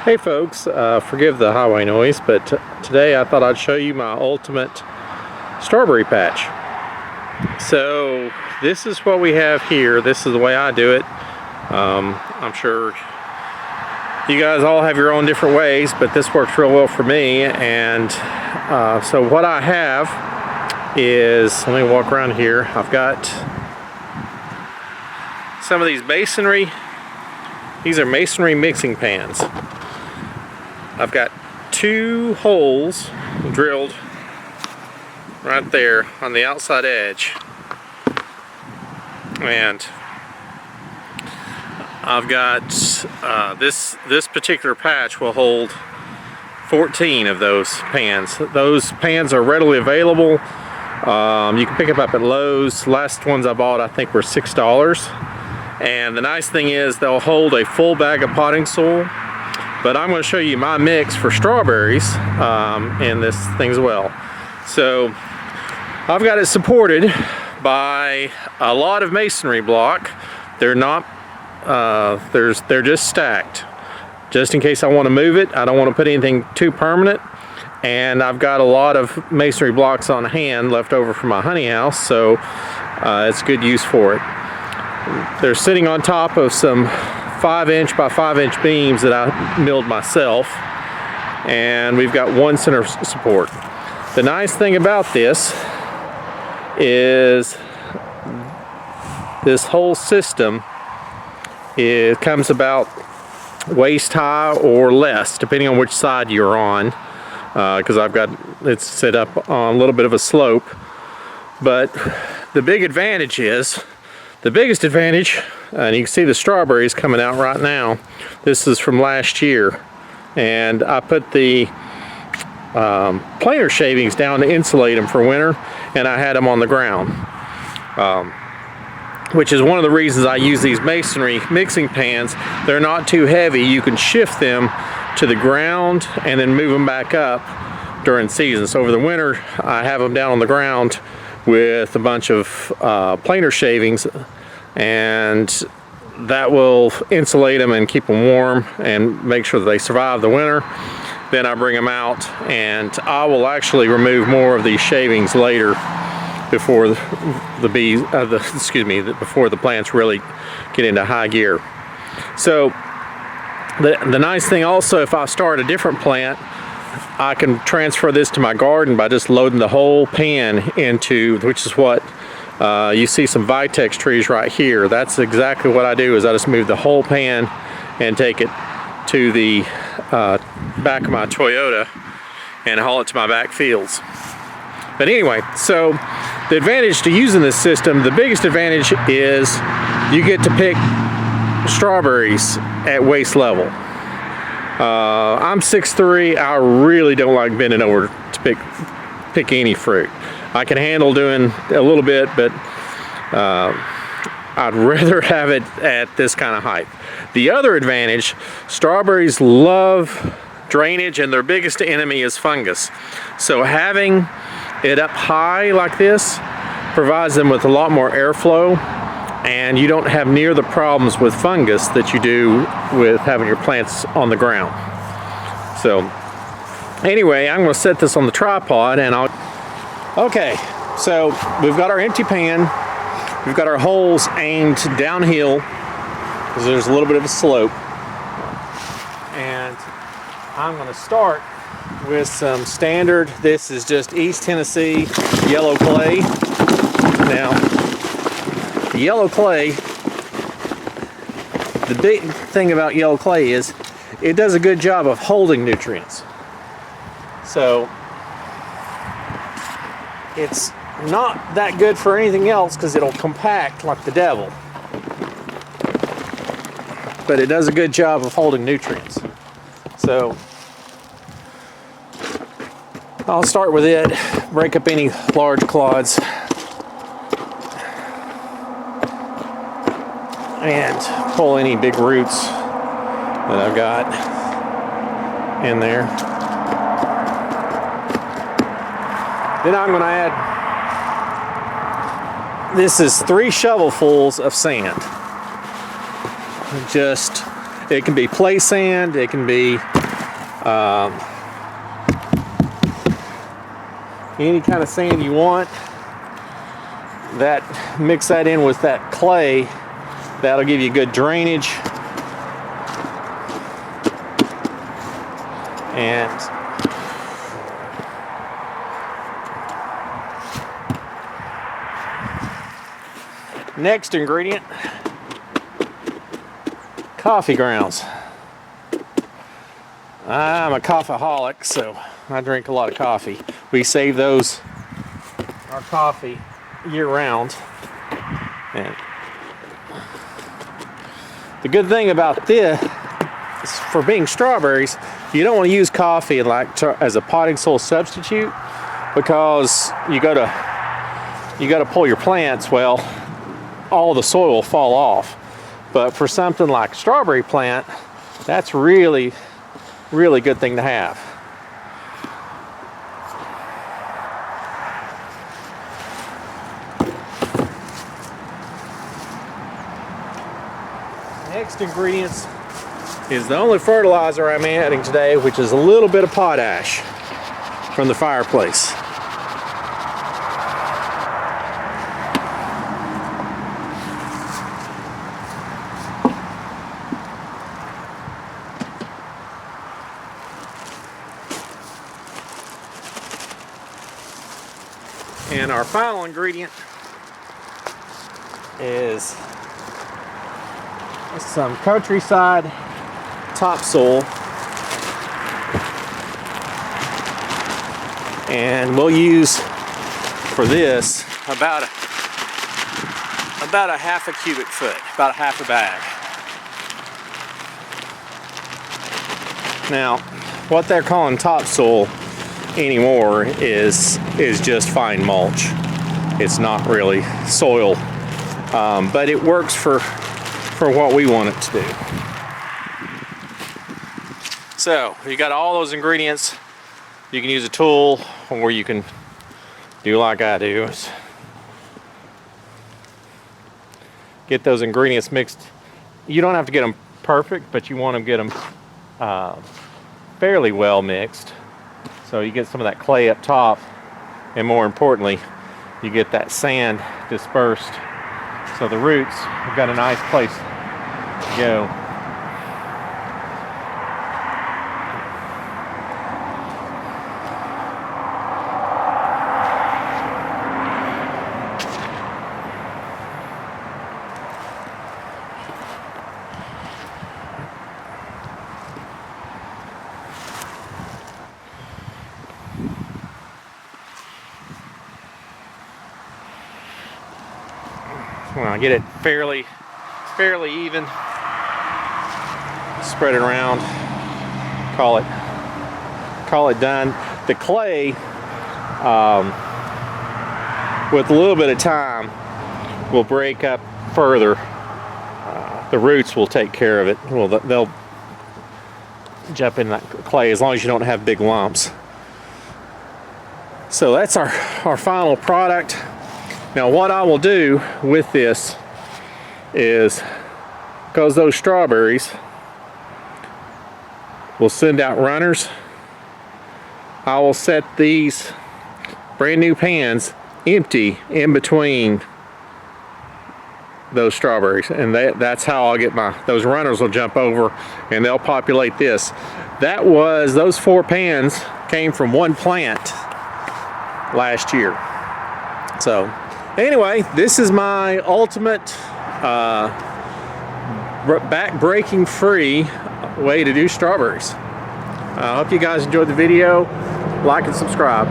Hey folks, forgive the highway noise, but today I thought I'd show you my ultimate strawberry patch. So this is what we have here. This is the way I do it. I'm sure you guys all have your own different ways, but this works real well for me. And so what I have is, let me walk around here. I've got some of these masonry. These are masonry mixing pans. I've got 2 holes drilled right there on the outside edge, and I've got this particular patch will hold 14 of those pans. Those pans are readily available. You can pick them up at Lowe's. Last ones I bought I think were $6, and the nice thing is they'll hold a full bag of potting soil. But I'm going to show you my mix for strawberries in this thing as well. So I've got it supported by a lot of masonry block. They're not, they're just stacked. Just in case I want to move it, I don't want to put anything too permanent. And I've got a lot of masonry blocks on hand left over from my honey house, so it's good use for it. They're sitting on top of some 5-inch by 5-inch beams that I milled myself, and we've got one center support. The nice thing about this is this whole system, it comes about waist high or less depending on which side you're on, because I've got it's set up on a little bit of a slope. But the big advantage is, the biggest advantage, and you can see the strawberries coming out right now. This is from last year, and I put the planer shavings down to insulate them for winter, and I had them on the ground, which is one of the reasons I use these masonry mixing pans. They're not too heavy. You can shift them to the ground and then move them back up during season. So over the winter I have them down on the ground with a bunch of planer shavings, and that will insulate them and keep them warm and make sure that they survive the winter. Then I bring them out, and I will actually remove more of these shavings later before before the plants really get into high gear. So the nice thing also, if I start a different plant, I can transfer this to my garden by just loading the whole pan into, which is what you see some Vitex trees right here. That's exactly what I do, is I just move the whole pan and take it to the back of my Toyota and haul it to my back fields. But anyway, so the advantage to using this system, the biggest advantage is you get to pick strawberries at waist level. I'm 6'3", I really don't like bending over to pick any fruit. I can handle doing a little bit, but I'd rather have it at this kind of height. The other advantage, strawberries love drainage, and their biggest enemy is fungus. So having it up high like this provides them with a lot more airflow, and you don't have near the problems with fungus that you do with having your plants on the ground. So anyway, I'm going to set this on the tripod, and okay, so we've got our empty pan, we've got our holes aimed downhill because there's a little bit of a slope, and I'm going to start with some standard, this is just East Tennessee yellow clay. Now, the yellow clay, the big thing about yellow clay is it does a good job of holding nutrients. So it's not that good for anything else because it'll compact like the devil, but it does a good job of holding nutrients. So I'll start with it, break up any large clods, and pull any big roots that I've got in there. Then I'm going to add, this is 3 shovelfuls of sand. It can be play sand, it can be any kind of sand you want. That, mix that in with that clay, that'll give you good drainage. And next ingredient, coffee grounds. I'm a coffeeholic, so I drink a lot of coffee. We save those, our coffee, year round. And the good thing about this is, for being strawberries, you don't want to use coffee like as a potting soil substitute, because you got to pull your plants. Well, all the soil will fall off. But for something like a strawberry plant, that's really good thing to have. Next ingredients is the only fertilizer I'm adding today, which is a little bit of potash from the fireplace. And our final ingredient is some Countryside topsoil, and we'll use for this about a half a cubic foot, about a half a bag. Now, what they're calling topsoil anymore is just fine mulch. It's not really soil, but it works for what we want it to do. So you got all those ingredients. You can use a tool, or you can do like I do, is get those ingredients mixed. You don't have to get them perfect, but you want to get them fairly well mixed. So you get some of that clay up top, and more importantly, you get that sand dispersed, so the roots have got a nice place to go. When I get it fairly even, spread it around, call it done. The clay, with a little bit of time, will break up further. The roots will take care of it. Well, they'll jump in that clay as long as you don't have big lumps. So that's our final product. Now what I will do with this is, because those strawberries will send out runners, I will set these brand new pans empty in between those strawberries, and that's how I'll get those runners will jump over and they'll populate this. Those 4 pans came from one plant last year. So anyway, this is my ultimate back-breaking free way to do strawberries. I hope you guys enjoyed the video. Like and subscribe.